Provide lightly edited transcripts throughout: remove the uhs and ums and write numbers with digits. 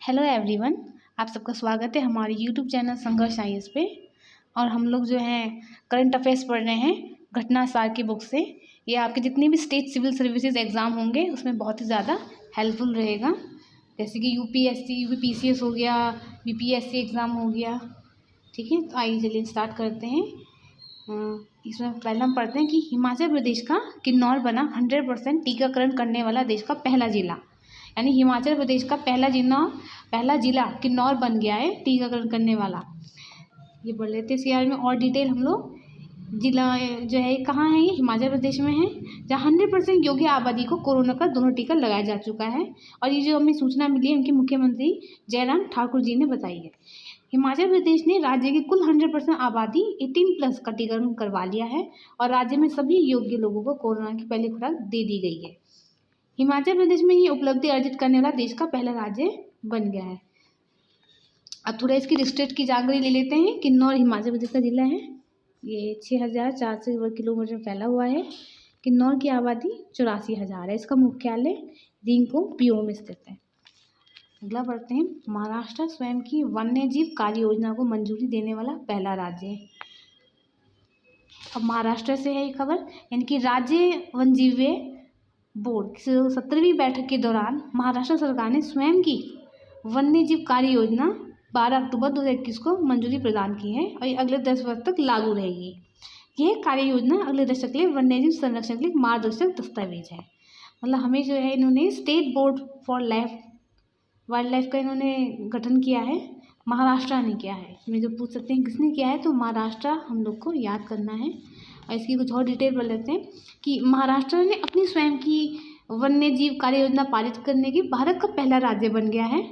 Hello everyone, आप सबका स्वागत है हमारे यूट्यूब चैनल संघर्ष साइंस पे। और हम लोग जो हैं करंट अफेयर्स पढ़ रहे हैं घटना सार की बुक से। ये आपके जितने भी स्टेट सिविल सर्विसेज एग्ज़ाम होंगे उसमें बहुत ही ज़्यादा हेल्पफुल रहेगा। जैसे कि यूपीएससी, यूपीपीसीएस हो गया, बीपीएससी एग्ज़ाम हो गया। ठीक है, तो आइए चलिए स्टार्ट करते हैं। इसमें पहले हम पढ़ते हैं कि हिमाचल प्रदेश का किन्नौर बना 100% टीकाकरण करने वाला देश का पहला जिला। यानी हिमाचल प्रदेश का पहला जिला किन्नौर बन गया है टीकाकरण करने वाला। ये पढ़ लेते हैं इसके में और डिटेल हम लोग। जिला जो है कहाँ है, ये हिमाचल प्रदेश में है, जहाँ 100% योग्य आबादी को कोरोना का दोनों टीका लगाया जा चुका है। और ये जो हमें सूचना मिली है उनके मुख्यमंत्री जयराम ठाकुर जी ने बताई है। हिमाचल प्रदेश ने राज्य की कुल 100% आबादी 18+ का टीकाकरण करवा लिया है और राज्य में सभी योग्य लोगों को कोरोना की पहली खुराक दे दी गई है। हिमाचल प्रदेश में ये उपलब्धि अर्जित करने वाला देश का पहला राज्य बन गया है। अब थोड़ा इसकी डिस्ट्रिक्ट की जानकारी ले लेते हैं। किन्नौर हिमाचल प्रदेश का जिला है। ये 6,400 वर्ग किलोमीटर में फैला हुआ है। किन्नौर की आबादी 84,000 है। इसका मुख्यालय रिंगपोंग में स्थित है। अगला पढ़ते हैं। महाराष्ट्र स्वयं की वन्य जीव कार्य योजना को मंजूरी देने वाला पहला राज्य है। अब महाराष्ट्र से है ये खबर, यानी कि राज्य वन्यजीव बोर्ड की 17वीं बैठक के दौरान महाराष्ट्र सरकार ने स्वयं की वन्य जीव कार्य योजना 12 अक्टूबर 2021 को मंजूरी प्रदान की है और ये अगले 10 वर्ष तक लागू रहेगी। यह कार्य योजना अगले दशक के लिए वन्य जीव संरक्षण के लिए मार्गदर्शक दस्तावेज है। मतलब हमें जो है इन्होंने state board for wild life का इन्होंने गठन किया है, महाराष्ट्र ने किया है। इसमें जो पूछ सकते हैं किसने किया है, तो महाराष्ट्र हम लोग को याद करना है। और इसकी कुछ और डिटेल पढ़ लेते हैं कि महाराष्ट्र ने अपनी स्वयं की वन्य जीव कार्य योजना पारित करने की भारत का पहला राज्य बन गया है।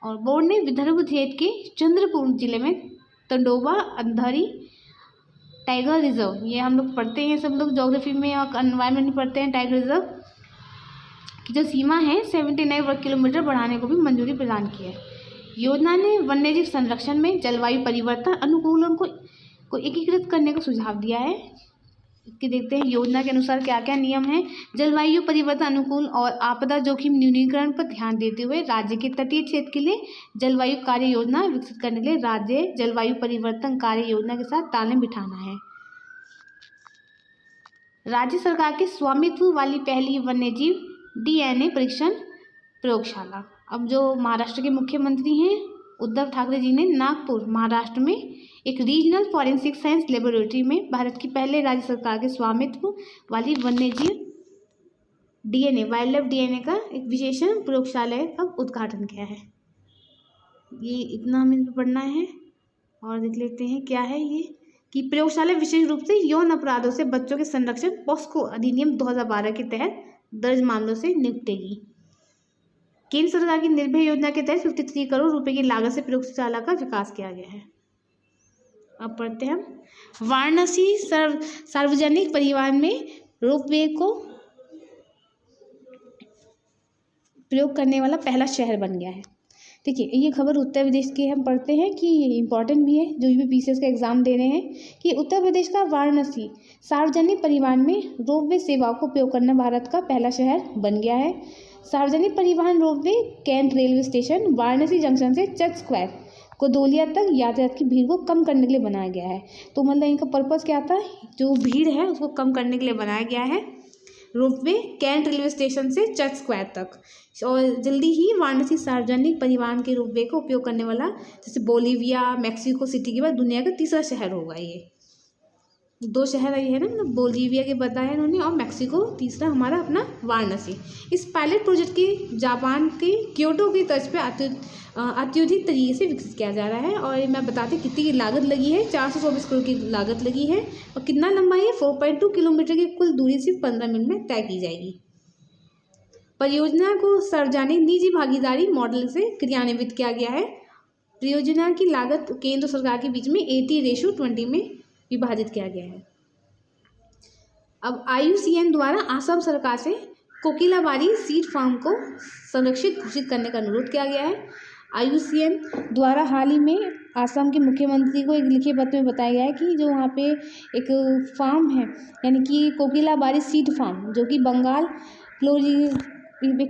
और बोर्ड ने विदर्भ क्षेत्र के चंद्रपुर जिले में तंडोबा अंधारी टाइगर रिजर्व, ये हम लोग पढ़ते हैं सब लोग ज्योग्राफी में और एनवायरनमेंट में पढ़ते हैं, टाइगर रिजर्व की जो सीमा है 79 वर्ग किलोमीटर बढ़ाने को भी मंजूरी प्रदान की है। योजना ने वन्यजीव संरक्षण में जलवायु परिवर्तन अनुकूलन को एकीकृत करने का सुझाव दिया है। इसके देखते हैं योजना के अनुसार क्या क्या नियम हैं। जलवायु परिवर्तन अनुकूल और आपदा जोखिम न्यूनीकरण पर ध्यान देते हुए राज्य के तटीय क्षेत्र के लिए जलवायु कार्य योजना विकसित करने के लिए राज्य जलवायु परिवर्तन कार्य योजना के साथ तालमेल बिठाना है। राज्य सरकार के स्वामित्व वाली पहली वन्यजीव DNA परीक्षण प्रयोगशाला। अब जो महाराष्ट्र के मुख्यमंत्री हैं उद्धव ठाकरे जी ने नागपुर महाराष्ट्र में एक रीजनल फॉरेंसिक साइंस लेबोरेटरी में भारत की पहले राज्य सरकार के स्वामित्व वाली वन्यजीव DNA वाइल्ड लाइफ DNA का एक विशेषण प्रयोगशाला का उद्घाटन किया है। ये इतना हमें पढ़ना है और देख लेते हैं क्या है ये कि प्रयोगशाला विशेष रूप से यौन अपराधों से बच्चों के संरक्षण पॉस्को अधिनियम 2012 के तहत दर्ज मामलों से निपटेगी। केंद्र सरकार की निर्भय योजना के तहत 53 करोड़ रुपए की लागत से प्रयोगशाला का विकास किया गया है। अब पढ़ते हैं हम। वाराणसी सार्वजनिक परिवहन में रोपवे को प्रयोग करने वाला पहला शहर बन गया है। देखिए ये खबर उत्तर प्रदेश की हम पढ़ते हैं कि इम्पॉर्टेंट भी है जो यूपीपीसीएस का एग्जाम दे रहे हैं कि उत्तर प्रदेश का वाराणसी सार्वजनिक परिवहन में रोपवे सेवाओं को उपयोग करना भारत का पहला शहर बन गया है। सार्वजनिक परिवहन ropeway Cantt railway station Varanasi Junction से चर्च स्क्वायर गोदोलिया तक यातायात की भीड़ को कम करने के लिए बनाया गया है। तो मतलब इनका पर्पज़ क्या था, जो भीड़ है उसको कम करने के लिए बनाया गया है रोपवे कैंट रेलवे स्टेशन से चर्च स्क्वायर तक। और जल्दी ही वाराणसी सार्वजनिक परिवहन के रोपवे का उपयोग करने वाला जैसे बोलीविया मैक्सिको सिटी के बाद दुनिया का तीसरा शहर होगा। ये 2 शहर ये है ना, मतलब बोलीविया के बताया इन्होंने और मैक्सिको तीसरा हमारा अपना वाराणसी। इस पायलट प्रोजेक्ट की जापान के क्योटो की तर्ज पर अत्याधुनिक तरीके से विकसित किया जा रहा है। और मैं बताती कितनी की लागत लगी है, 424 करोड़ की लागत लगी है। और कितना लंबा है, 4.2 किलोमीटर की कुल दूरी सिर्फ 15 मिनट में तय की जाएगी। परियोजना को सार्वजनिक निजी भागीदारी मॉडल से क्रियान्वित किया गया है। परियोजना की लागत केंद्र सरकार के बीच में 80:20 में विभाजित किया गया है। अब IUCN द्वारा आसाम सरकार से कोकिलाबारी सीड फार्म को संरक्षित घोषित करने का अनुरोध किया गया है। IUCN द्वारा हाल ही में आसाम के मुख्यमंत्री को एक लिखे पत्र में बताया गया है कि जो वहाँ पे एक फार्म है यानी कि कोकिलाबारी सीड फार्म जो कि बंगाल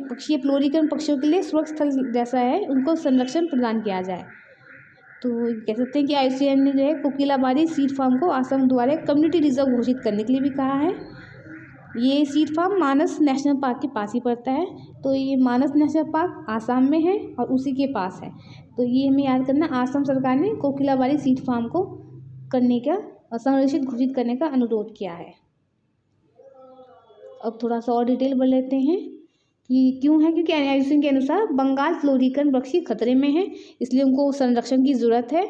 पक्षी फ्लोरिकन पक्षियों के लिए सुरक्षित स्थल जैसा है, उनको संरक्षण प्रदान किया जाए। तो कह सकते हैं कि IUCN ने जो है कोकिलाबाड़ी सीड फार्म को असम द्वारा कम्युनिटी रिजर्व घोषित करने के लिए भी कहा है। ये सीड फार्म मानस नेशनल पार्क के पास ही पड़ता है। तो ये मानस नेशनल पार्क आसाम में है और उसी के पास है। तो ये हमें याद करना, आसाम सरकार ने कोकिलाबाड़ी सीड फार्म को करने का संरक्षित घोषित करने का अनुरोध किया है। अब थोड़ा सा और डिटेल बढ़ लेते हैं कि क्यों है, क्योंकि IUCN के अनुसार बंगाल फ्लोरिकन पक्षी खतरे में है, इसलिए उनको संरक्षण की ज़रूरत है।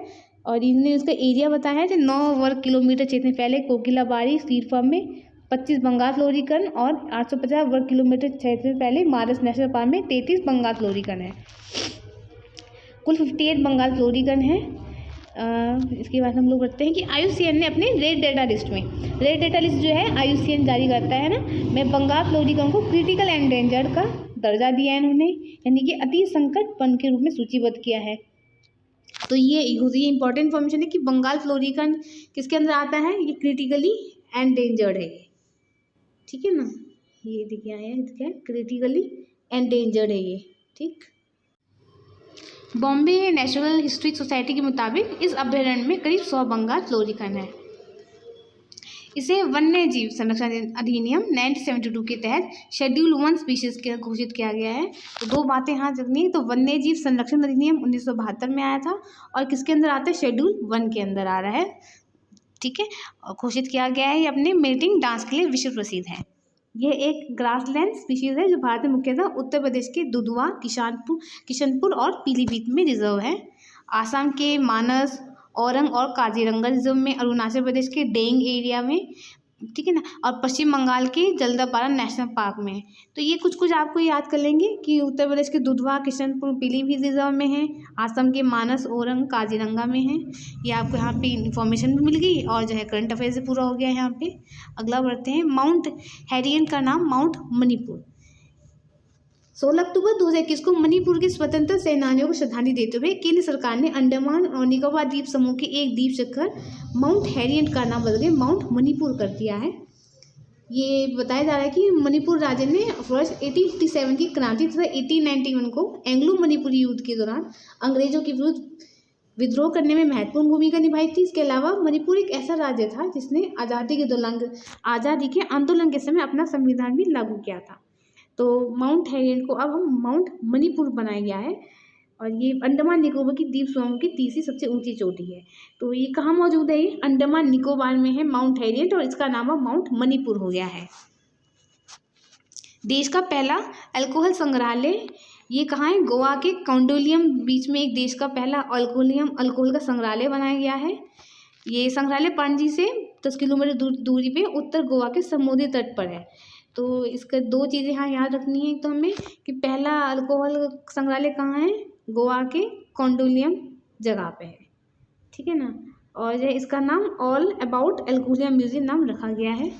और इन्होंने उसका एरिया बताया है कि 9 वर्ग किलोमीटर क्षेत्र में फैले कोकिलाबाड़ी सीड फार्म में 25 बंगाल फ्लोरिकन और 850 वर्ग किलोमीटर क्षेत्र में फैले मानस नेशनल पार्क में 33 बंगाल फ्लोरिकन है। कुल 58 बंगाल फ्लोरिकन है। इसके बाद हम लोग बढ़ते हैं कि IUCN ने अपने रेड डाटा लिस्ट में, रेड डाटा लिस्ट जो है IUCN जारी करता है ना, में बंगाल फ्लोरिकन को क्रिटिकल एंडेंजर्ड का दर्जा दिया है इन्होंने, यानी कि अति संकट वन के रूप में सूचीबद्ध किया है। तो ये इंपॉर्टेंट इन्फॉर्मेशन है कि बंगाल फ्लोरिकन किसके अंदर आता है, ये क्रिटिकली एंडेंजर्ड है, ठीक है ना। ये देखिए आया है, क्रिटिकली एंडेंजर्ड है ये, ठीक। बॉम्बे नेचुरल हिस्ट्री सोसाइटी के मुताबिक इस अभयारण्य में करीब 100 बंगाल फ्लोरिकन है। इसे वन्य जीव संरक्षण अधिनियम 1972 के तहत शेड्यूल 1 स्पीशीज के घोषित किया गया है। तो 2 बातें यहाँ रखनी है। तो वन्य जीव संरक्षण अधिनियम 1972 में आया था और किसके अंदर आता है, शेड्यूल 1 के अंदर आ रहा है, ठीक है। और घोषित किया गया है, ये अपने मेटिंग डांस के लिए विश्व प्रसिद्ध है। ये एक ग्रासलैंड स्पीशीज़ है जो भारत में मुख्यतः उत्तर प्रदेश के दुधवा, किशनपुर और पीलीभीत में रिजर्व है। आसाम के मानस, औरंग और काजीरंगा रिजर्व में, अरुणाचल प्रदेश के डेंग एरिया में, ठीक है ना, और पश्चिम बंगाल के जलदापारा नेशनल पार्क में। तो ये कुछ आपको याद कर लेंगे कि उत्तर प्रदेश के दुधवा, किशनपुर, पीलीभीत रिजर्व में है, आसाम के मानस, औरंग, काजीरंगा में है। ये आपको यहाँ पे इन्फॉर्मेशन भी मिल गई और जो है करंट अफेयर से पूरा हो गया है यहाँ पे। अगला बढ़ते हैं, माउंट हैरियट का नाम माउंट मणिपुर। 16 अक्टूबर 2021 को मणिपुर के स्वतंत्रता सेनानियों को श्रद्धांजलि देते हुए केंद्र सरकार ने अंडमान और निकोबार द्वीप समूह के एक द्वीप शिखर माउंट हैरियट का नाम बदल के माउंट मणिपुर कर दिया है। ये बताया जा रहा है कि मणिपुर राज्य ने वर्ष 1857 की क्रांति तथा 1891 को एंग्लो मणिपुरी युद्ध के दौरान अंग्रेजों के विरुद्ध विद्रोह करने में महत्वपूर्ण भूमिका निभाई थी। इसके अलावा मणिपुर एक ऐसा राज्य था जिसने आज़ादी के आंदोलन के समय अपना संविधान भी लागू किया था। तो माउंट हैरियट को अब हम माउंट मणिपुर बनाया गया है और ये अंडमान निकोबार की द्वीप समूह की तीसरी सबसे ऊंची चोटी है। तो ये कहाँ मौजूद है, ये अंडमान निकोबार में है माउंट हैरियट, और इसका नाम अब माउंट मणिपुर हो गया है। देश का पहला अल्कोहल संग्रहालय ये कहाँ है, गोवा के कौंडिल्यम बीच में एक देश का पहला अल्कोहल का संग्रहालय बनाया गया है। ये संग्रहालय पणजी से 10 किलोमीटर दूरी पे उत्तर गोवा के समुद्री तट पर है। तो इसका 2 चीज़ें यहाँ याद रखनी है, तो हमें कि पहला अल्कोहल संग्रहालय कहाँ है, गोवा के कौंडिल्यम जगह पे है, ठीक है ना। और इसका नाम ऑल अबाउट अल्कोहलियम म्यूजियम नाम रखा गया है।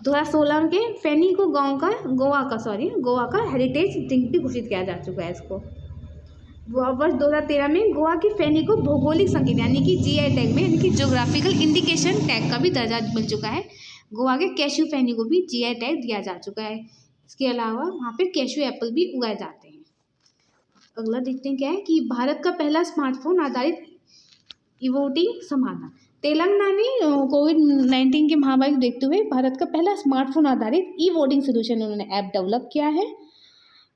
2016 के फैनी को गोवा का हेरिटेज ड्रिंक भी घोषित किया जा चुका है इसको। वर्ष 2013 में गोवा की फैनी को भौगोलिक संकेत यानी कि GI टैग में, यानी कि ज्योग्राफिकल इंडिकेशन टैग का भी दर्जा मिल चुका है। गोवा के कैशू फैनी को भी GI टैग दिया जा चुका है। इसके अलावा वहाँ पे कैशू एप्पल भी उगाए जाते हैं। अगला देखते हैं क्या है कि भारत का पहला स्मार्टफोन आधारित ई-वोटिंग समाधान। तेलंगाना ने कोविड-19 के महामारी को देखते हुए भारत का पहला स्मार्टफोन आधारित ई-वोटिंग सोल्यूशन उन्होंने ऐप डेवलप किया है।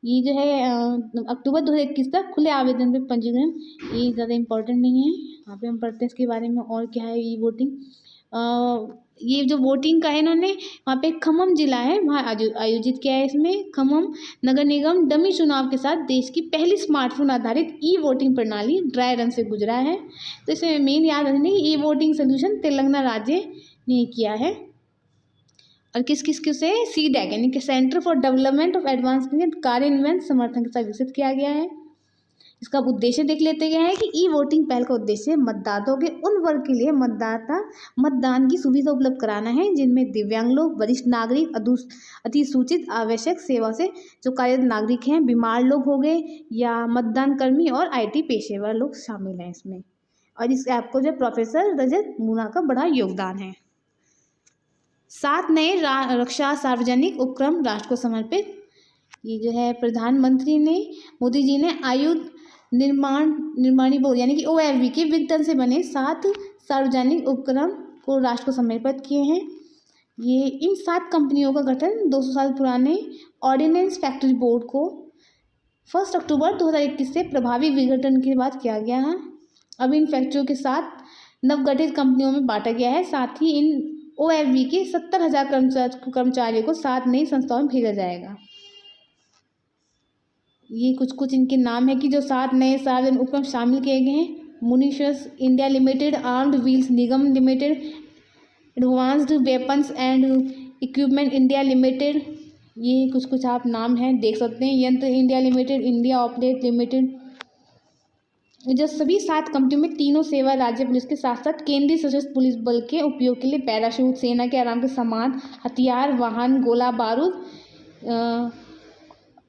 ये जो है अक्टूबर 2021 तक खुले आवेदन पे पंजीकरण, ये ज़्यादा इम्पोर्टेंट नहीं है। यहाँ पे हम पढ़ते हैं इसके बारे में और क्या है ई वोटिंग। ये जो वोटिंग का है इन्होंने वहाँ पे खम्मम जिला है वहाँ आयोजित किया है। इसमें खम्मम नगर निगम डमी चुनाव के साथ देश की पहली स्मार्टफोन आधारित ई वोटिंग प्रणाली ड्राई रन से गुजरा है। तो इसमें मेन याद रखने की ई वोटिंग सोल्यूशन तेलंगाना राज्य ने किया है। और किस से CDAC यानी कि centre for development of advancement कार्यान्वयन समर्थन के साथ विकसित किया गया है। इसका उद्देश्य देख लेते हैं कि ई वोटिंग पहल का उद्देश्य मतदाताओं के उन वर्ग के लिए मतदान की सुविधा उपलब्ध कराना है जिनमें दिव्यांग लोग, वरिष्ठ नागरिक, अधिसूचित आवश्यक सेवा से जो कार्यरत नागरिक हैं, बीमार लोग हो गए या मतदान कर्मी और IT पेशेवर लोग शामिल हैं इसमें। और इस ऐप को जो प्रोफेसर रजत मूना का बड़ा योगदान है। 7 नए रक्षा सार्वजनिक उपक्रम राष्ट्र को समर्पित। ये जो है प्रधानमंत्री ने मोदी जी ने आयुध निर्माणी बोर्ड यानी कि OFB के विघटन से बने 7 सार्वजनिक उपक्रम को राष्ट्र को समर्पित किए हैं। ये इन 7 कंपनियों का गठन 200 साल पुराने ऑर्डिनेंस फैक्ट्री बोर्ड को 1 अक्टूबर 2021 से प्रभावी विघटन के बाद किया गया है। अब इन फैक्ट्रियों के साथ नवगठित कंपनियों में बांटा गया है। साथ ही इन OFB के 70,000 कर्मचारियों को 7 नई संस्थाओं में भेजा जाएगा। ये कुछ इनके नाम है कि जो 7 नए सार्वजनिक उपक्रम शामिल किए गए हैं। Munitions India Limited, armoured vehicles Nigam Limited, Advanced Weapons and Equipment India Limited, ये कुछ आप नाम हैं देख सकते हैं। यंत्र इंडिया लिमिटेड, इंडिया ऑपरेट लिमिटेड। जो सभी 7 कंपनियों में तीनों सेवा राज्य पुलिस के साथ साथ केंद्रीय सशस्त्र पुलिस बल के उपयोग के लिए पैराशूट, सेना के आराम के सामान, हथियार, वाहन, गोला बारूद,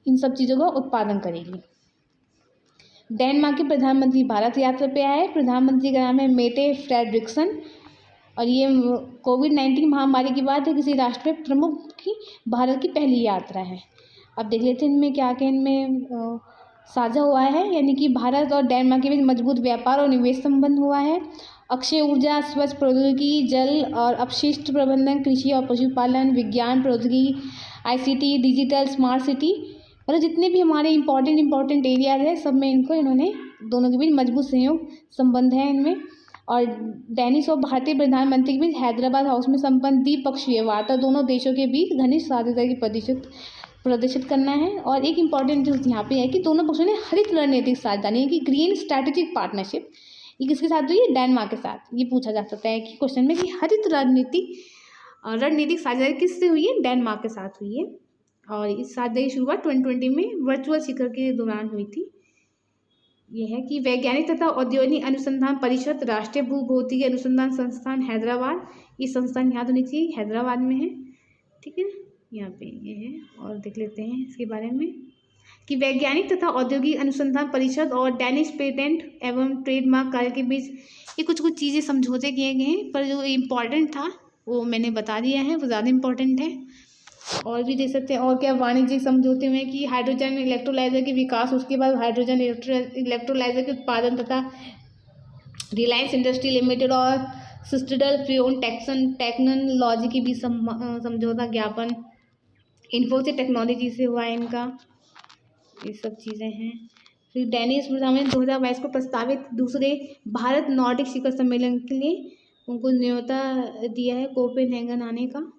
इन सब चीज़ों का उत्पादन करेगी। डेनमार्क के प्रधानमंत्री भारत यात्रा पे आए। प्रधानमंत्री का नाम है मेटे फ्रेडरिक्सन और ये कोविड-19 महामारी के बाद किसी राष्ट्र में प्रमुख की भारत की पहली यात्रा है। अब देख लेते हैं इनमें क्या क्या इनमें साझा हुआ है। यानी कि भारत और डेनमार्क के बीच मजबूत व्यापार और निवेश संबंध हुआ है। अक्षय ऊर्जा, स्वच्छ प्रौद्योगिकी, जल और अपशिष्ट प्रबंधन, कृषि और पशुपालन, विज्ञान प्रौद्योगिकी, ICT, डिजिटल, स्मार्ट सिटी, मतलब जितने भी हमारे इम्पोर्टेंट एरियाज है सब में इन्होंने दोनों के बीच मजबूत सहयोग संबंध है इनमें। और डेनिश और भारतीय प्रधानमंत्री के बीच हैदराबाद हाउस में संपन्न द्विपक्षीय वार्ता दोनों देशों के बीच घनिष्ठ साझेदारी की प्रदर्शित करना है। और एक इम्पॉर्टेंट चीज़ यहाँ पे है कि दोनों पक्षों ने हरित रणनीतिक साझेदारी यानी कि ग्रीन स्ट्रैटेजिक पार्टनरशिप, ये किसके साथ हुई है? डेनमार्क के साथ। ये पूछा जा सकता है कि क्वेश्चन में कि हरित रणनीतिक साझेदारी किससे हुई है? डेनमार्क के साथ हुई है। और इस साझेदारी की शुरुआत 2020 में वर्चुअल शिखर के दौरान हुई थी। यह है कि वैज्ञानिक तथा औद्योगिक अनुसंधान परिषद, राष्ट्रीय भूभौतिकी अनुसंधान संस्थान हैदराबाद, ये संस्थान याद होनी चाहिए, हैदराबाद में है, ठीक है, यहाँ पे ये है। और देख लेते हैं इसके बारे में कि वैज्ञानिक तथा औद्योगिक अनुसंधान परिषद और डेनिश पेटेंट एवं ट्रेडमार्क कार्य के बीच ये कुछ चीज़ें समझौते किए गए हैं, पर जो इम्पॉर्टेंट था वो मैंने बता दिया है, वो ज़्यादा इम्पॉर्टेंट है। और भी देख सकते हैं और क्या वाणिज्यिक समझौते में कि हाइड्रोजन इलेक्ट्रोलाइजर के विकास, उसके बाद हाइड्रोजन इलेक्ट्रोलाइजर के उत्पादन तथा रिलायंस इंडस्ट्री लिमिटेड और सिस्टरल फ्यून टेक्नोलॉजी के बीच समझौता ज्ञापन, इन्फोसिस टेक्नोलॉजी से हुआ है इनका, ये सब चीज़ें हैं। फिर डेनिश प्रधानमंत्री 2022 को प्रस्तावित दूसरे भारत नॉर्डिक शिखर सम्मेलन के लिए उनको न्योता दिया है कोपेनहेगन आने का,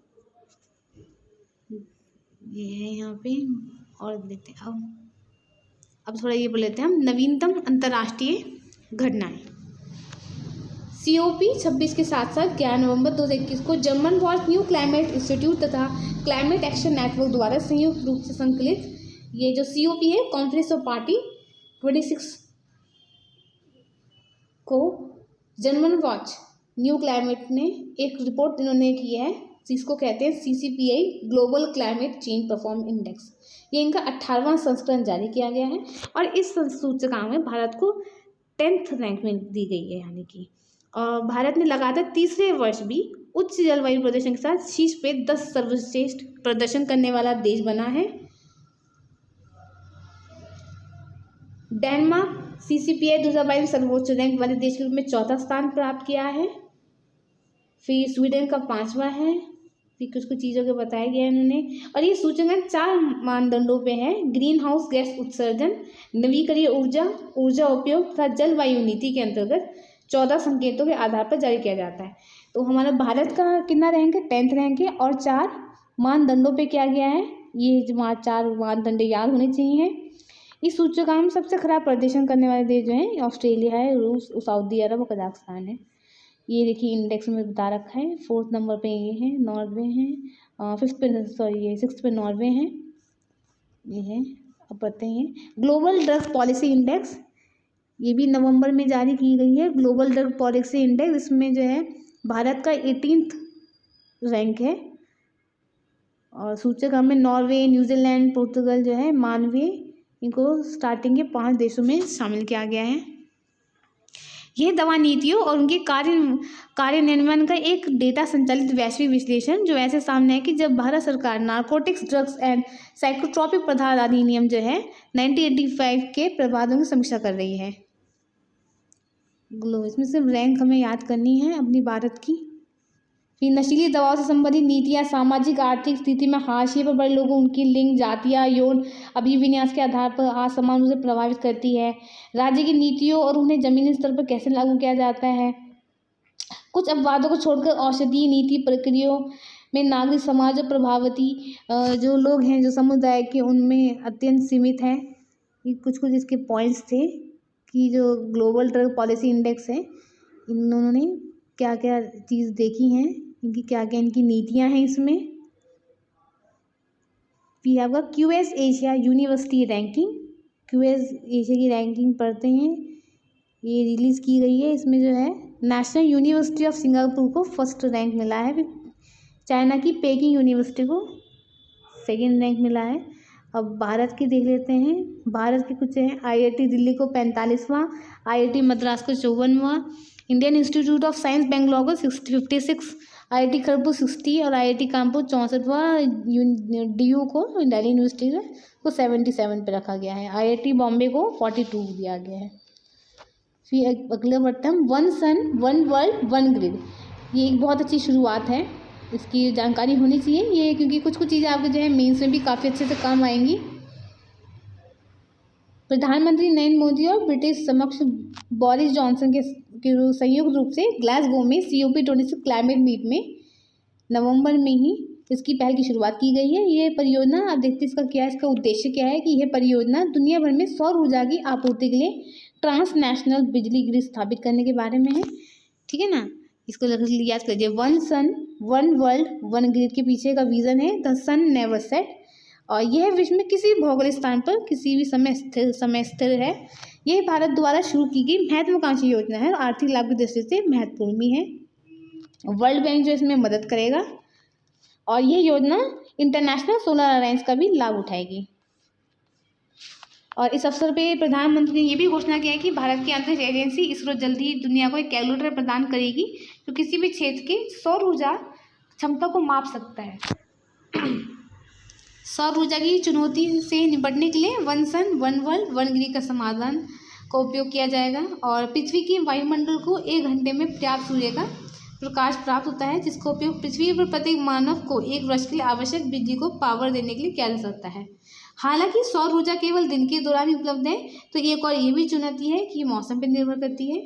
ये है यहाँ पे। और देखते हैं अब थोड़ा ये बोल लेते हैं हम नवीनतम अंतर्राष्ट्रीय घटनाएं। COP 26 के साथ साथ 11 नवंबर 2021 को German Wars new climate institute तथा क्लाइमेट एक्शन नेटवर्क द्वारा संयुक्त रूप से संकलित ये जो COP है कॉन्फ्रेंस ऑफ पार्टी 26 को जर्मन वॉच न्यू क्लाइमेट ने एक रिपोर्ट इन्होंने की है जिसको कहते हैं CCPI global climate change perform index. ये इनका 18वां संस्करण जारी किया गया है और इस सूचकांक में भारत को 10th रैंक में दी गई है। यानी कि और भारत ने लगातार तीसरे वर्ष भी उच्च जलवायु प्रदर्शन के साथ शीर्ष पे 10 सर्वश्रेष्ठ प्रदर्शन करने वाला देश बना है। डेनमार्क CCPI 2022 में सर्वोच्च रैंक वाले देश के रूप में 4था स्थान प्राप्त किया है। फिर स्वीडन का 5वां है। फिर कुछ चीज़ों के बताया गया है इन्होंने। और ये सूचकांक 4 मानदंडों पे है, ग्रीन हाउस गैस उत्सर्जन, नवीकरणीय ऊर्जा उपयोग तथा जलवायु नीति के अंतर्गत 14 संकेतों के आधार पर जारी किया जाता है। तो हमारा भारत का कितना रैंक है? 10th रैंक है। और 4 मानदंडों पे किया गया है, ये जो 4 मानदंड याद होने चाहिए। इस सूचकांक में सबसे खराब प्रदर्शन करने वाले देश जो हैं ऑस्ट्रेलिया है, रूस, सऊदी अरब और कजाकिस्तान है। ये देखिए इंडेक्स में बता रखा है। 4th नंबर पे ये है, नॉर्वे है। 6th पे नॉर्वे है। ये है, अब पढ़ते हैं ग्लोबल ड्रग पॉलिसी इंडेक्स, ये भी नवंबर में जारी की गई है। ग्लोबल ड्रग पॉलिसी इंडेक्स, इसमें जो है भारत का 18th रैंक है। और सूचकांक में नॉर्वे, न्यूजीलैंड, पुर्तगाल जो है मानवीय, इनको स्टार्टिंग के 5 देशों में शामिल किया गया है। यह दवा नीतियों और उनके कार्यान्वयन का एक डेटा संचालित वैश्विक विश्लेषण जो ऐसे सामने है कि जब भारत सरकार नारकोटिक्स ड्रग्स एंड साइकोट्रोपिक पदार्थ अधिनियम जो है 1985 के प्रावधानों की समीक्षा कर रही है। इसमें सिर्फ रैंक हमें याद करनी है अपनी भारत की। फिर नशीली दवाओं से संबंधित नीतियाँ सामाजिक आर्थिक स्थिति में हाशिए पर बड़े लोगों उनकी लिंग जातिया यौन अभिविन्यास के आधार पर असमान रूप से प्रभावित करती है। राज्य की नीतियों और उन्हें जमीनी स्तर पर कैसे लागू किया जाता है। कुछ अपवादों को छोड़कर औषधीय नीति प्रक्रियाओं में नागरिक समाज और प्रभावती जो लोग हैं जो समुदाय के उनमें अत्यंत सीमित है। ये कुछ इसके पॉइंट्स थे कि जो ग्लोबल ड्रग पॉलिसी इंडेक्स है इन्होंने क्या क्या चीज़ देखी हैं, इनकी क्या क्या इनकी नीतियां हैं। इसमें फिर आपका QS Asia university ranking, QS Asia की रैंकिंग पढ़ते हैं, ये रिलीज़ की गई है। इसमें जो है नेशनल यूनिवर्सिटी ऑफ सिंगापुर को फर्स्ट रैंक मिला है, फिर चाइना की पेकिंग यूनिवर्सिटी को सेकेंड रैंक मिला है। अब भारत की देख लेते हैं। भारत के कुछ हैं, आईआईटी दिल्ली को 45वां, आईआईटी मद्रास को 54वां, Indian Institute of Science Bangalore को 56, आईआईटी खड़गपुर 60 और आईआईटी कानपुर 64वां, डीयू को दिल्ली यूनिवर्सिटी को 77 पे रखा गया है। आईआईटी बॉम्बे को 42 दिया गया है। फिर अगले button one sun one world one grid, ये एक बहुत अच्छी शुरुआत है, इसकी जानकारी होनी चाहिए ये, क्योंकि कुछ चीज़ें आपके जो है मेंस में भी काफ़ी अच्छे से काम आएंगी। प्रधानमंत्री नरेंद्र मोदी और ब्रिटिश समक्ष बोरिस जॉनसन के संयुक्त रूप से ग्लासगो में COP26 क्लाइमेट मीट में नवंबर में ही इसकी पहल की शुरुआत की गई है। ये परियोजना आप देखते हैं इसका क्या है, इसका उद्देश्य क्या है कि यह परियोजना दुनिया भर में सौर ऊर्जा की आपूर्ति के लिए ट्रांसनेशनल बिजली ग्रिड स्थापित करने के बारे में है। ठीक है ना, इसको याद करिए। One sun one world one grid के पीछे का विजन है द सन नेवर सेट, और यह विश्व में किसी भी भौगोलिक स्थान पर किसी भी समय स्थिर है। यह भारत द्वारा शुरू की गई महत्वाकांक्षी योजना है और आर्थिक लाभ की दृष्टि से महत्वपूर्ण भी है। वर्ल्ड बैंक जो इसमें मदद करेगा और यह योजना इंटरनेशनल सोलर अलायंस का भी लाभ उठाएगी। और इस अवसर पे प्रधानमंत्री ने यह भी घोषणा किया है कि भारत की अंतरिक्ष एजेंसी इसरो जल्द ही दुनिया को एक कैलकुलेटर प्रदान करेगी जो किसी भी क्षेत्र की सौर ऊर्जा क्षमता को माप सकता है। सौर ऊर्जा की चुनौती से निपटने के लिए one sun one world one grid का समाधान का उपयोग किया जाएगा और पृथ्वी के वायुमंडल को 1 घंटे में पर्याप्त सूर्य का प्रकाश प्राप्त होता है, जिसका उपयोग पृथ्वी पर प्रत्येक मानव को 1 वर्ष के लिए आवश्यक बिजली को पावर देने के लिए किया जा सकता है। हालांकि सौर ऊर्जा केवल दिन के दौरान ही उपलब्ध है, तो एक और ये भी चुनौती है कि मौसम पर निर्भर करती है।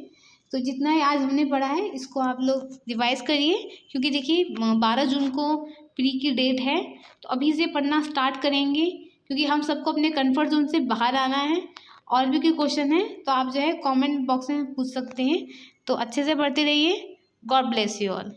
तो जितना आज हमने पढ़ा है इसको आप लोग रिवाइज करिए, क्योंकि देखिए 12 जून को प्री की डेट है, तो अभी से पढ़ना स्टार्ट करेंगे, क्योंकि हम सबको अपने कंफर्ट जोन से बाहर आना है। और भी कोई क्वेश्चन है तो आप जो है कमेंट बॉक्स में पूछ सकते हैं। तो अच्छे से पढ़ते रहिए। God bless you all.